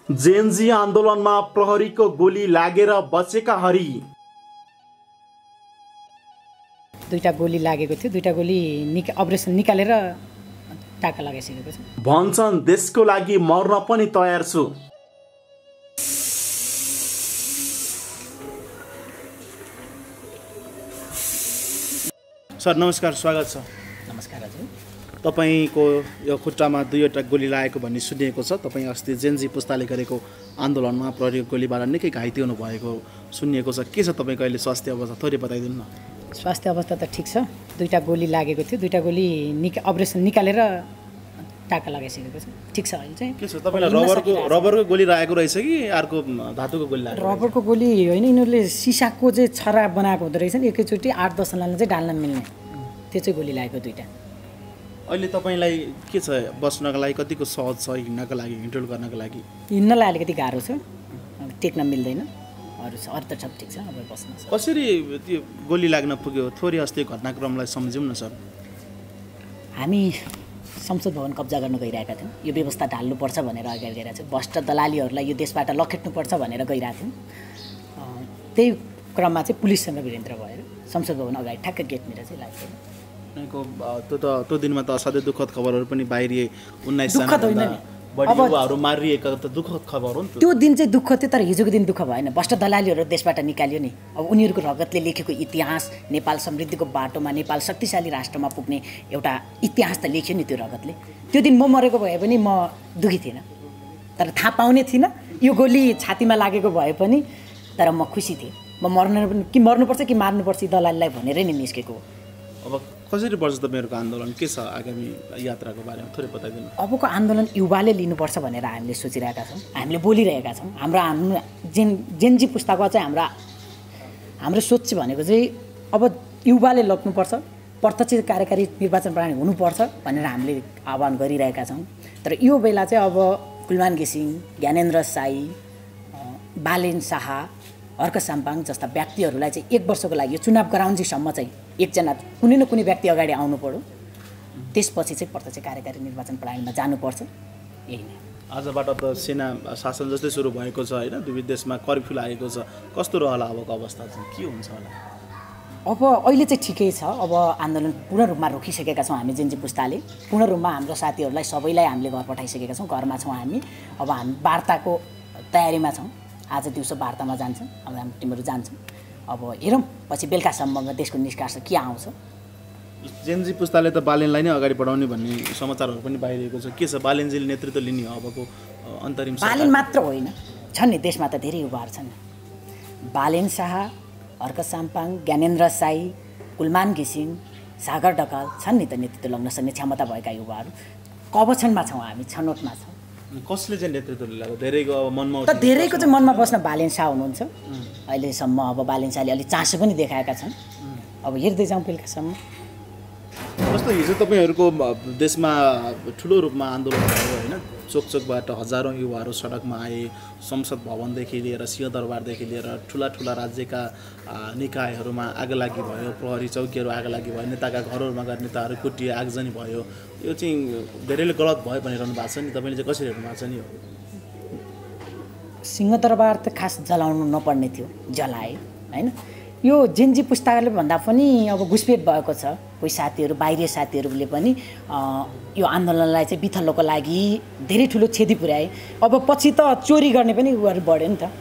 JNG आन्दोलनमा प्रहरीको गोली लागेर बचेका हरि। दुईटा गोली लागेको थियो, दुईटा गोली अपरेसन निकालेर टाका लगाइसकेको छ। भन्छन् देशको लागि मर्न पनि तयार छु। सर नमस्कार, स्वागत छ। नमस्कार हजुर। तपाईको यो खुट्टामा दुईवटा गोली लागेको भन्ने सुनिएको छ। तपाईँ अस्ति जेएनजी पुस्ताले गरेको आन्दोलनमा प्रहरीको गोलीबाट निकै घाइते हुनु भएको सुनिएको छ। के छ तपाईँको अहिले स्वास्थ्य अवस्था, थोरै बताइदिनु न। स्वास्थ्य अवस्था त ठिक छ। दुईटा गोली लागेको थियो, दुईटा गोली अपरेसन निकालेर टाका लगाइसकेको छ। ठिक छ अहिले चाहिँ। के छ तपाईँलाई रबरको गोली लागेको रहेछ कि अर्को धातुको गोली लागेको? रबरको गोली होइन, यिनीहरूले सिसाको चाहिँ छरा बनाएको हुँदो रहेछ नि, एकैचोटि 8-10 लाने चाहिँ डाल्न मिल्ने, त्यो चाहिँ गोली लागेको दुईटा। अहिले तपाईँलाई के छ, बस्नको लागि कतिको सहज छ, हिँड्नको लागि, हिँडडुल गर्नको लागि? हिँड्नलाई अलिकति गाह्रो छ, टेक्न मिल्दैन। अरू त सब ठिक छ, अब बस्न। कसरी त्यो गोली लाग्न पुग्यो, थोरै अस्ति घटनाक्रमलाई सम्झौँ न सर। हामी संसद भवन कब्जा गर्न गइरहेका थियौँ। यो व्यवस्था ढाल्नुपर्छ भनेर अगाडि गइरहेको छ। भ्रष्ट दलालीहरूलाई यो देशबाट लखेट्नुपर्छ भनेर गइरहेको थियौँ। त्यही क्रममा चाहिँ पुलिससँग भिडेन्त्र भएर संसद भवन अगाडि ठ्याक्क गेटनिर चाहिँ लाग्यो। त्यो दिनमा त असाध्यै दुःखद खबरहरू पनि बाहिरिए। 19 दुःखद होइन नि, बढी युवाहरू मारिएका त दुःखद खबर हो नि त। त्यो दिन चाहिँ दुःख थियो, तर हिजोको दिन दुःख भएन। भ्रष्ट दलालीहरू देशबाट निकाल्यो नि। अब उनीहरूको रगतले लेखेको इतिहास, नेपाल समृद्धिको बाटोमा, नेपाल शक्तिशाली राष्ट्रमा पुग्ने एउटा इतिहास त लेख्यो नि त्यो रगतले। त्यो दिन म मरेको भए पनि म दुखी थिइनँ, तर थाहा पाउने थिइनँ। यो गोली छातीमा लागेको भए पनि तर म खुसी थिएँ। म मर्नुपर्छ कि मार्नुपर्छ दलालीलाई भनेरै नि निस्केको हो। अब कसरी पर्छ तपाईँहरूको आन्दोलन, के छ आगामी यात्राको बारेमा थोरै बताइदिनु। अबको आन्दोलन युवाले लिनुपर्छ भनेर हामीले सोचिरहेका छौँ, हामीले बोलिरहेका छौँ। हाम्रो जेनजी पुस्ताको चाहिँ हाम्रो सोच भनेको चाहिँ अब युवाले लग्नुपर्छ, प्रत्यक्ष कार्यकारी निर्वाचन प्रणाली हुनुपर्छ भनेर हामीले आह्वान गरिरहेका छौँ। तर यो बेला चाहिँ अब कुलमान घिसिङ, ज्ञानेन्द्र साई, बालेन शाह, अर्क साम्पाङ जस्ता व्यक्तिहरूलाई चाहिँ 1 वर्षको लागि यो चुनाव गराउन्जेसम्म चाहिँ एकजना कुनै न कुनै व्यक्ति अगाडि आउनु पर्यो। त्यसपछि चाहिँ प्रत्यक्ष कार्यकारी निर्वाचन प्रणालीमा जानुपर्छ। यही नै। आजबाट त सेना शासन जस्तै सुरु भएको छ होइन, विविध देशमा कर्फ्यू लागेको छ। कस्तो रहला अबको अवस्था चाहिँ, के हुन्छ होला? अब अहिले चाहिँ ठिकै छ। अब आन्दोलन पूर्ण रूपमा रोकिसकेका छौँ हामी जेएनजी पुस्ताले। पूर्ण रूपमा हाम्रो साथीहरूलाई सबैलाई हामीले घर पठाइसकेका छौँ। घरमा छौँ हामी। अब हामी वार्ताको तयारीमा छौँ। आज दिउँसो वार्तामा जान्छौँ, हाम्रो टिमहरू जान्छौँ। अब हेरौँ पछि बेलुकासम्ममा देशको निष्कर्ष के आउँछ। जेएनजी पुस्ताले त बालेनलाई नै अगाडि बढाउने भन्ने समाचारहरू पनि बाहिरिएको छ। के छ, बालेनजीले नेतृत्व लिने हो अबको अन्तरिम? बालेन मात्र होइन, छन् नि देशमा त धेरै युवाहरू छन्। बालेन शाह, अर्क साम्पाङ, ज्ञानेन्द्र साई, कुलमान घिसिङ, सागर ढकाल छन् नि त नेतृत्व लग्न सक्ने क्षमता भएका युवाहरू। कवचनमा छौँ हामी, छनौटमा छौँ। कसले चाहिँ नेतृत्व लिएको? धेरैको अब मनमा त धेरैको चाहिँ मनमा बस्न बालेन शाह हुनुहुन्छ अहिलेसम्म। अब बालेन शाहले अलिक चासो पनि देखाएका छन्। अब हेर्दै जाउँ बेलुकासम्म। जस्तो हिजो तपाईँहरूको देशमा ठुलो रूपमा आन्दोलन भयो होइन, चोक चोकबाट हजारौँ युवाहरू सडकमा आए। संसद भवनदेखि लिएर सिंहदरबारदेखि लिएर ठुला ठुला राज्यका निकायहरूमा आगलागी भयो, प्रहरी चौकीहरू आगलागी भयो, नेताका घरहरूमा गएर नेताहरू कुटिए, आगजनी भयो। यो चाहिँ धेरैले गलत भयो भनिरहनु भएको छ नि, तपाईँले चाहिँ कसरी हेर्नु भएको छ नि? यो सिंहदरबार त खास जलाउनु नपर्ने थियो, जलाए होइन। यो जेएनजी पुस्ताले भन्दा पनि अब घुसपेट भएको छ। कोही साथीहरू, बाहिरी साथीहरूले पनि यो आन्दोलनलाई चाहिँ बिथल्लोको लागि धेरै ठुलो क्षति पुर्याए। अब पछि त चोरी गर्ने पनि उहरू बढ्यो नि त।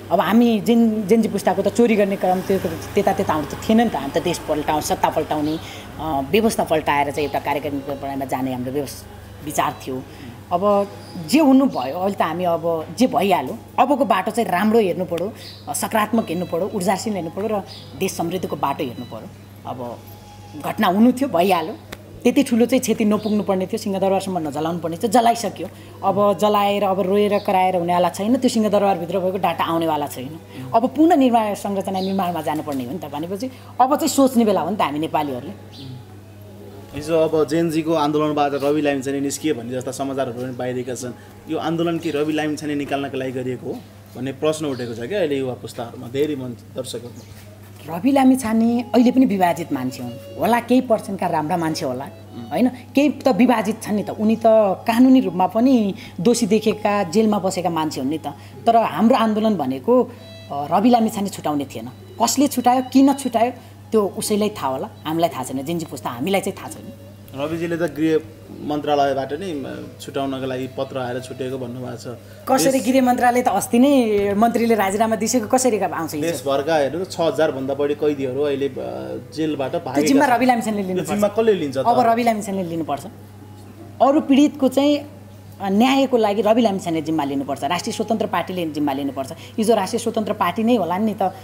अब हामी जेएनजी पुस्ताको त चोरी गर्ने क्रम त्यता आउनु त थिएन नि त। हामी त देश सत्ता पल्टाउने, व्यवस्था पल्टाएर चाहिँ एउटा कार्यकारी प्रणालीमा जाने हाम्रो विचार थियो। अब जे हुनु भयो, अहिले त हामी अब जे भइहाल्यो। अबको बाटो चाहिँ राम्रो हेर्नु पऱ्यो, सकारात्मक हेर्नु पऱ्यो, ऊर्जाशील हेर्नु पऱ्यो र देश समृद्धिको बाटो हेर्नु पऱ्यो। अब घटना हुनु थियो, भइहाल्यो। त्यति ठुलो चाहिँ क्षति नपुग्नु पर्ने थियो, सिंहदरबारसम्म नजलाउनु पर्ने थियो, जलाइसक्यो। अब जलाएर अब रोएर कराएर हुनेवाला छैन, त्यो सिंहदरबारभित्र भएको डाटा आउनेवाला छैन। अब पुनः निर्माण संरचना निर्माणमा जानुपर्ने हो नि त। भनेपछि अब चाहिँ सोच्ने बेला हो नि त हामी नेपालीहरूले। हिजो अब जेएनजीको आन्दोलनबाट रवि लामिछाने निस्किए भन्ने जस्ता समाचारहरू पनि बाहिरिएका छन्। यो आन्दोलन के रवि लामिछाने निकाल्नका लागि गरिएको हो भन्ने प्रश्न उठेको छ क्या अहिले युवा पुस्ताहरूमा, धेरै दर्शकहरूमा। रवि लामिछाने अहिले पनि विभाजित मान्छे हुन् होला, केही पर्सेन्टका राम्रा मान्छे होला होइन, केही त विभाजित छन् नि त। उनी त कानुनी रूपमा पनि दोषी देखेका, जेलमा बसेका मान्छे हुन् नि त। तर हाम्रो आन्दोलन भनेको रवि लामिछाने छुटाउने थिएन। कसले छुटायो, किन छुटायो, त्यो उसैलाई थाहा होला, हामीलाई थाहा छैन। जेन्जी पुस्ता हामीलाई चाहिँ थाहा छैन। रविजीले त गृह मन्त्रालयबाट नै छुटाउनको लागि पत्र आएर छुटेको भन्नुभएको छ। कसरी गृह मन्त्रालय त अस्ति नै मन्त्रीले राजीनामा दिइसक्यो, कसरी आउँछ? देशभरका हेर्नु 6000 भन्दा बढी कैदीहरू अहिले जेलबाट भागेका छन्। जिम्मा रवि लामिछानेले लिनुपर्छ। जिम्मा कसले लिन्छ? अब रवि लामिछानेले लिनुपर्छ। अरू पीडितको चाहिँ न्यायको लागि रवि लामिछाने जिम्मा लिनुपर्छ, राष्ट्रिय स्वतन्त्र पार्टीले जिम्मा लिनुपर्छ। हिजो राष्ट्रिय स्वतन्त्र पार्टी नै होला नि त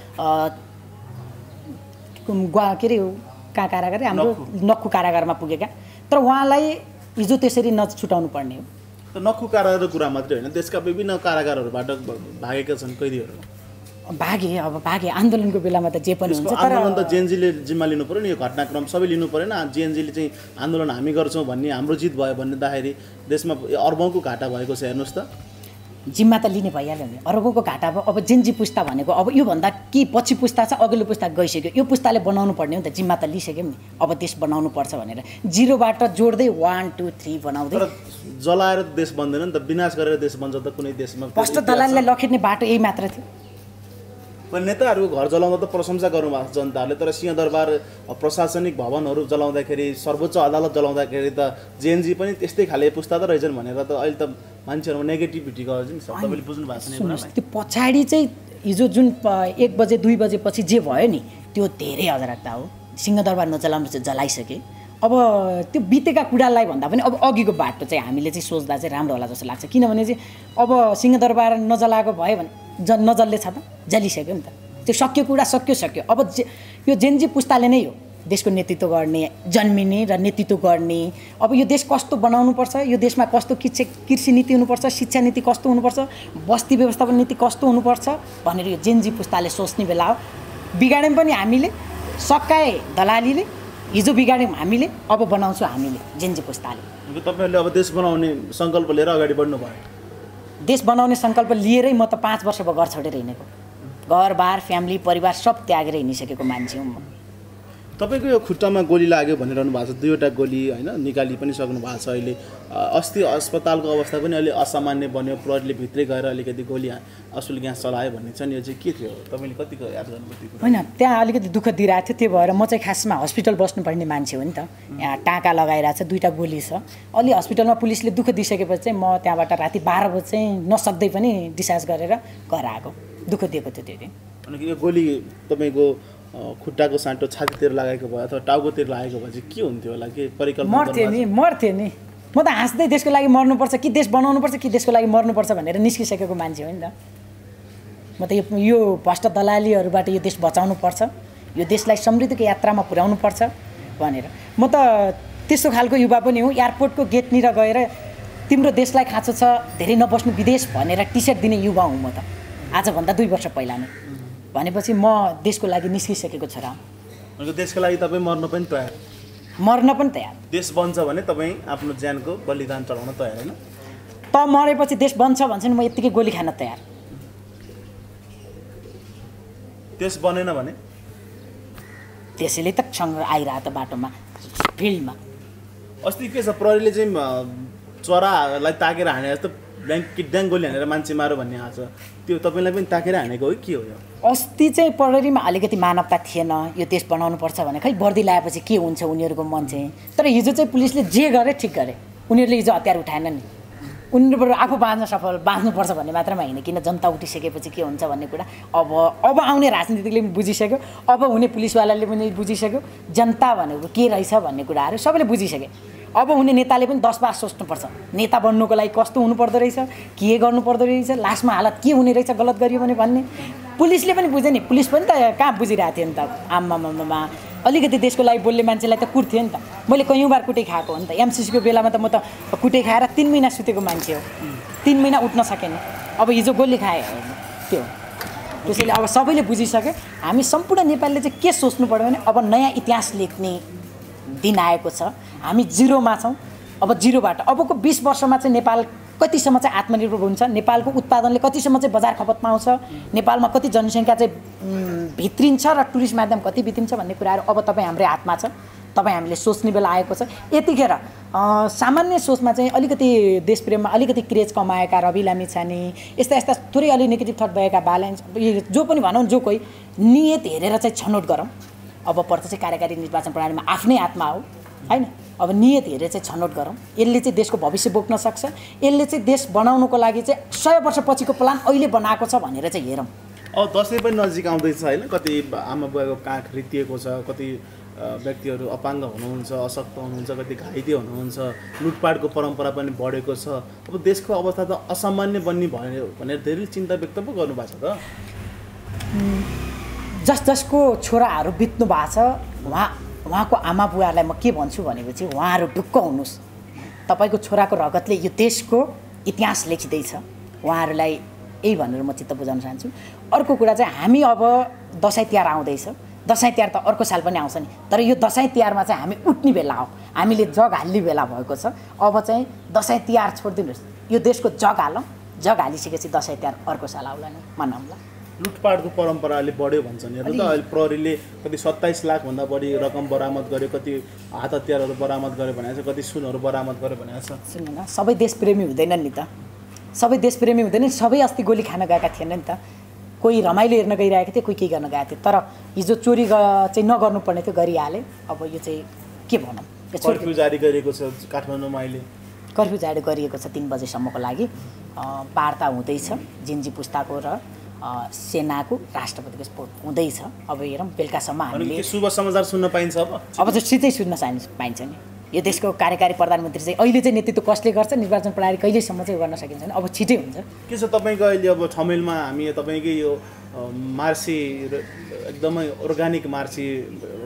के अरे कहाँ कारागार, हाम्रो नक्खु कारागारमा पुगेका। तर उहाँलाई हिजो त्यसरी नछुटाउनु पर्ने हो। त नक्खु कारागारको कुरा मात्रै होइन, देशका विभिन्न कारागारहरूबाट भागेका छन् कैदीहरू। भागे आन्दोलनको बेलामा त जे पनि हुन्छ। तर आन्दोलन त जेएनजीले जिम्मा लिनु पर्यो नि, यो घटनाक्रम सबै लिनु परेन। जेएनजीले चाहिँ आन्दोलन हामी गर्छौँ भन्ने, हाम्रो जित भयो भन्दाखेरि देशमा अर्बौँको घाटा भएको छ। हेर्नुहोस् त, जिम्मा त लिने भइहाल्यो नि। अरबौँको घाटा भयो। अब जेन्जी पुस्ता भनेको अब योभन्दा के पछि पुस्ता छ, अघिल्लो पुस्ता गइसक्यो। यो पुस्ताले बनाउनु पर्ने हो नि त, जिम्मा त लिइसक्यौँ नि। अब देश बनाउनु पर्छ भनेर जिरोबाट जोड्दै 1 2 3 बनाउँदै। तर जलाएर देश बन्दैन नि त, विनाश गरेर देश बन्छ त कुनै देशमा? भ्रष्ट दलाललाई लखेट्ने बाटो यही मात्र थियो। नेताहरूको घर जलाउँदा त प्रशंसा गर्नुभएको छ जनताहरूले, तर सिंहदरबार प्रशासनिक भवनहरू जलाउँदाखेरि, सर्वोच्च अदालत जलाउँदाखेरि त जेएनजी पनि त्यस्तै खाले पुस्ता त रहेछन् भनेर त अहिले त मान्छेहरूमा नेगेटिभिटी गर्छ नि। तपाईँले बुझ्नु भएको छैन। त्यो पछाडि चाहिँ हिजो जुन 1 बजे 2 बजेपछि जे भयो नि, त्यो धेरै अजरकता हो। सिंहदरबार नजलाउनु चाहिँ जलाइसके। अब त्यो बितेका कुरालाई भन्दा पनि अब अघिको बाटो चाहिँ हामीले चाहिँ सोच्दा चाहिँ राम्रो होला जस्तो लाग्छ। किनभने चाहिँ अब सिंहदरबार नजलाएको भयो भने नजल्ले छ त, जलिसक्यो नि त। त्यो सक्यो कुरा सक्यो। अब यो जेन्जी पुस्ताले नै हो देशको नेतृत्व गर्ने, जन्मिने र नेतृत्व गर्ने। अब यो देश कस्तो बनाउनुपर्छ, यो देशमा कस्तो कृषि नीति हुनुपर्छ, शिक्षा नीति कस्तो हुनुपर्छ, बस्ती व्यवस्थापन नीति कस्तो हुनुपर्छ भनेर यो जेन्जी पुस्ताले सोच्ने बेला हो। बिगाड्यौँ पनि हामीले, सकाए दलालीले, हिजो बिगाड्यौँ हामीले, अब बनाउँछौँ हामीले जेन्जी पुस्ताले। तपाईँहरूले अब देश बनाउने सङ्कल्प लिएर अगाडि बढ्नु भयो? देश बनाउने सङ्कल्प लिएरै म त 5 वर्ष भयो घर छोडेर हिँडेको। घरबार, फ्यामिली, परिवार सब त्यागेर हिँडिसकेको मान्छे हुँ म। तपाईँको यो खुट्टामा गोली लाग्यो भनिरहनु भएको छ, 2वटा गोली होइन निकाली पनि सक्नु भएको छ। अहिले अस्ति अस्पतालको अवस्था पनि अलि असामान्य बन्यो, प्रहरीले भित्रै गएर अलिकति गोली असुल ग्यास चलायो भन्ने छ नि, यो चाहिँ के थियो? तपाईँले कतिको याद गर्नुभयो? होइन, त्यहाँ अलिकति दुःख दिइरहेको थियो। त्यो भएर म चाहिँ खासमा हस्पिटल बस्नुपर्ने मान्छे हो नि त। यहाँ टाँका लगाइरहेको छ, 2टा गोली छ। अलि हस्पिटलमा पुलिसले दुःख दिइसकेपछि चाहिँ म त्यहाँबाट राति 12 बजे चाहिँ नसक्दै पनि डिस्चार्ज गरेर घर आएको। दुःख दिएको थियो त्यो दिन। अनि यो गोली तपाईँको खुट्टाको साँटो छातीतिर लागेको भयो अथवा टाउकोतिर लागेको भए चाहिँ के हुन्थ्यो होला? के परिकल्पना? मर्थ्यो नि। म त हाँस्दै देशको लागि मर्नुपर्छ कि देश बनाउनुपर्छ कि देशको लागि मर्नुपर्छ भनेर निस्किसकेको मान्छे हो नि त। म त यो भ्रष्ट दलालीहरूबाट यो देश बचाउनुपर्छ, यो देशलाई समृद्धिको यात्रामा पुर्याउनुपर्छ भनेर। म त त्यस्तो खालको युवा पनि हुँ। एयरपोर्टको गेटनिर गएर तिम्रो देशलाई खाँचो छ, धेरै नबस्नु विदेश भनेर टी-सर्ट दिने युवा हुँ म त, आजभन्दा 2 वर्ष पहिला नै। भनेपछि म देशको लागि निस्किसकेको छोरा। देशको लागि तपाईँ मर्न पनि तयार? मर्न पनि तयार। देश बन्छ भने तपाईँ आफ्नो ज्यानको बलिदान चढाउन तयार होइन? त मरेपछि देश बन्छ भन्छ नि, म यत्तिकै गोली खान तयार। देश बनेन भने? त्यसैले त सँग आइरहेको त बाटोमा, फिल्डमा। अस्ति के छ, प्रहरीले चाहिँ चरालाई ताकेर हाने जस्तो ड्याङ गोली हानेर मान्छे मारो भन्ने आएको छ। त्यो तपाईँलाई पनि ताकेर हानेको हो के हो? यो अस्ति चाहिँ प्रहरीमा अलिकति मानवता थिएन। यो देश बनाउनुपर्छ भने खै वर्दी लगाएपछि के हुन्छ उनीहरूको मन चाहिँ। तर हिजो चाहिँ पुलिसले जे गरे ठिक गरे। उनीहरूले हिजो हतियार उठाएन नि। उनीहरूबाट आफू बाँच्नुपर्छ भन्ने मात्रमा होइन, किन जनता उठिसकेपछि के हुन्छ भन्ने कुरा अब आउने राजनीतिकले पनि बुझिसक्यो, अब हुने पुलिसवालाले पनि बुझिसक्यो, जनता भनेको के रहेछ भन्ने कुराहरू सबैले बुझिसके। अब हुने नेताले पनि 10 बार सोच्नुपर्छ, नेता बन्नुको लागि कस्तो हुनुपर्दो रहेछ, के गर्नुपर्दो रहेछ, लास्टमा हालत के हुने रहेछ गलत गरियो भने भन्ने। पुलिसले पनि बुझ्यो नि, पुलिस पनि त कहाँ बुझिरहेको थियो नि त। आम्मामामा अलिकति देशको लागि बोल्ने मान्छेलाई त कुट्थ्यो नि त। मैले कयौँ बार कुटे खाएको हो नि त। एमसिसीको बेलामा त म त कुटे खाएर 3 महिना सुतेको मान्छे हो, 3 महिना उठ्न सकेन। अब हिजो गोली खाएँ त्यो। त्यसैले अब सबैले बुझिसक्यो। हामी सम्पूर्ण नेपालले चाहिँ के सोच्नु पर्यो भने अब नयाँ इतिहास लेख्ने दिन आएको छ। हामी जिरोमा छौँ, अब जिरोबाट अबको 20 वर्षमा चाहिँ नेपाल कतिसम्म चाहिँ आत्मनिर्भर हुन्छ, नेपालको उत्पादनले कतिसम्म चाहिँ बजार खपत पाउँछ, नेपालमा कति जनसङ्ख्या चाहिँ भित्रिन्छ र टुरिस्ट माध्यम कति भित्रिन्छ भन्ने कुराहरू अब तपाईँ हाम्रै हातमा छ। तपाईँ हामीले सोच्ने बेला आएको छ। यतिखेर सामान्य सोचमा चाहिँ अलिकति देशप्रेममा अलिकति क्रेज कमाएका रवि लामिछाने यस्ता यस्ता थोरै अलि नेगेटिभ थट भएका बालेन्स जो पनि भनौँ, जो कोही नियत हेरेर चाहिँ छनौट गरौँ। अब प्रत्यक्ष कार्यकारी निर्वाचन प्रणालीमा आफ्नै आत्मा हो हैन, अब नियत हेरेर चाहिँ छनौट गरौँ। यसले चाहिँ देशको भविष्य बोक्न सक्छ, यसले चाहिँ देश बनाउनको लागि चाहिँ 100 वर्षपछिको प्लान अहिले बनाएको छ भनेर चाहिँ हेरौँ। अब दसैँ पनि नजिक आउँदैछ होइन, कति आमा बुवाको काख रितिएको छ, कति व्यक्तिहरू अपाङ्ग हुनुहुन्छ, अशक्त हुनुहुन्छ, कति घाइते हुनुहुन्छ, लुटपाटको परम्परा पनि बढेको छ। अब देशको अवस्था त असामान्य बन्ने भयो भनेर धेरै चिन्ता व्यक्त पो गर्नुभएको छ त। जसको छोराहरू बित्नु भएको छ उहाँको आमा बुवाहरूलाई म के भन्छु भनेपछि उहाँहरू ढुक्क हुनुहोस्, तपाईँको छोराको रगतले यो देशको इतिहास लेखिँदैछ। उहाँहरूलाई यही भनेर म चित्त बुझाउन चाहन्छु। अर्को कुरा चाहिँ हामी अब दसैँ तिहार आउँदैछ, दसैँ तिहार त अर्को साल पनि आउँछ नि, तर यो दसैँ तिहारमा चाहिँ हामी उठ्ने बेला हो, हामीले जग हाल्ने बेला भएको छ। अब चाहिँ दसैँ तिहार छोडिदिनुहोस्, यो देशको जग हालौँ, जग हालिसकेपछि दसैँ तिहार अर्को साल आउला नै मनाउँला। लुटपाटको परम्परा अलि बढ्यो भन्छन्। हेर्नु त अहिले प्रहरीले कति 27 लाखभन्दा बढी रकम बरामद गर्यो, कति हात हतियारहरू बरामद गर्यो भनेको छ, कति सुनहरू बरामद गर्यो भनेको छ। सुन्नु न, सबै देशप्रेमी हुँदैनन् नि त, सबै देशप्रेमी हुँदैन, सबै अस्ति गोली खान गएका थिएन नि त। कोही रमाइलो हेर्न गइरहेको थियो, कोही के गर्न गएको थियो। तर हिजो चोरी चाहिँ नगर्नुपर्ने थियो, गरिहाले। अब यो चाहिँ के भनौँ, कर्फ्यू जारी गरिएको छ काठमाडौँमा अहिले, कर्फ्यू जारी गरिएको छ 3 बजेसम्मको लागि। वार्ता हुँदैछ जिन्जी पुस्ताको र सेनाको राष्ट्रपतिको हुँदैछ। अब हेरौँ बेलुकासम्म हामीले शुभ समाचार सुन्न पाइन्छ। अब चाहिँ छिटै सुन्न पाइन्छ नि। यो देशको कार्यकारी प्रधानमन्त्री चाहिँ अहिले चाहिँ नेतृत्व कसले गर्छ, निर्वाचन प्रणाली कहिलेसम्म चाहिँ गर्न सकिन्छ नि, अब छिटै हुन्छ। के छ तपाईँको अहिले अब ठमेलमा हामी तपाईँकै यो मार्सी एकदमै अर्ग्यानिक मार्सी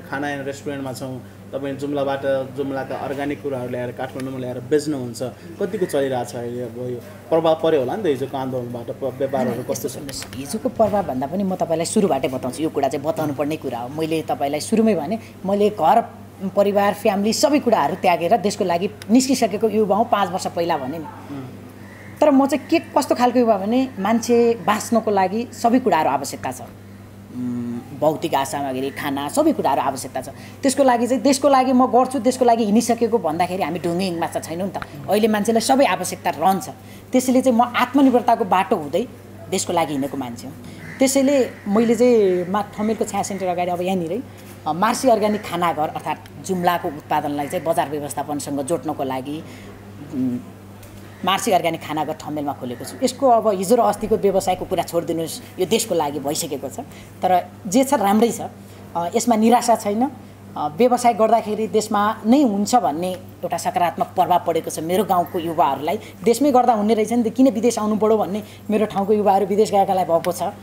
खाना एन्ड रेस्टुरेन्टमा छौँ। तपाईँ जुम्लाका अर्ग्यानिक कुराहरू ल्याएर काठमाडौँमा ल्याएर बेच्नुहुन्छ, कतिको चलिरहेको छ अहिले? अब यो प्रभाव पऱ्यो होला नि त हिजोको आन्दोलनबाट, व्यापारहरू कस्तो छ? हिजोको प्रभाव भन्दा पनि म तपाईँलाई सुरुबाटै बताउँछु, यो कुरा चाहिँ बताउनु पर्ने कुरा हो। मैले तपाईँलाई सुरुमै भने मैले घर परिवार फ्यामिली सबै कुराहरू त्यागेर देशको लागि निस्किसकेको युवा हौँ 5 वर्ष पहिला भने नि। तर म चाहिँ के कस्तो खालको युवा भने मान्छे बाँच्नको लागि सबै कुराहरू आवश्यकता छ, भौतिक सामग्री खाना सबै कुराहरू आवश्यकता छ। त्यसको लागि चाहिँ देशको लागि म गर्छु, देशको लागि हिँडिसकेको भन्दाखेरि हामी ढुङ्गे हिँडमा त छैनौँ नि त। अहिले मान्छेलाई सबै आवश्यकता रहन्छ, त्यसैले चाहिँ म आत्मनिर्भरताको बाटो हुँदै देशको लागि हिँडेको मान्छे हुँ। त्यसैले मैले चाहिँ ठमेलको छाया सेन्टर अगाडि अब यहाँनिरै मार्सी अर्ग्यानिक खानाघर अर्थात् जुम्लाको उत्पादनलाई चाहिँ बजार व्यवस्थापनसँग जोड्नको लागि मार्सी अर्ग्यानिक खानाघर ठमेलमा खोलेको छु। यसको अब हिजो र अस्तिको व्यवसायको कुरा छोडिदिनुहोस्, यो देशको लागि भइसकेको छ। तर जे छ राम्रै छ, यसमा निराशा छैन। व्यवसाय गर्दाखेरि देशमा नै हुन्छ भन्ने एउटा सकारात्मक प्रभाव परेको छ मेरो गाउँको युवाहरूलाई। देशमै गर्दा हुने रहेछ नि त, किन विदेश आउनु पऱ्यो भन्ने मेरो ठाउँको युवाहरू विदेश गएकालाई भएको छ।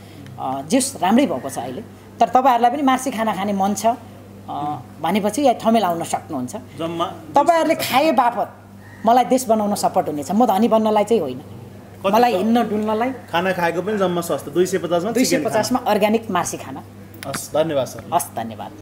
जेस राम्रै भएको छ अहिले। तर तपाईँहरूलाई पनि मार्सी खाना खाने मन छ भनेपछि यहाँ ठमेल आउन सक्नुहुन्छ। तपाईँहरूले खाए बापत मलाई देश बनाउन सपोर्ट हुनेछ, म धनी बन्नलाई चाहिँ होइन, मलाई हिँड्न डुल्नलाई। खाना खाएको पनि जम्मा सस्तो 250 मा 250 मा अर्ग्यानिक मार्सी खाना। हस्, धन्यवाद सर। हस्, धन्यवाद।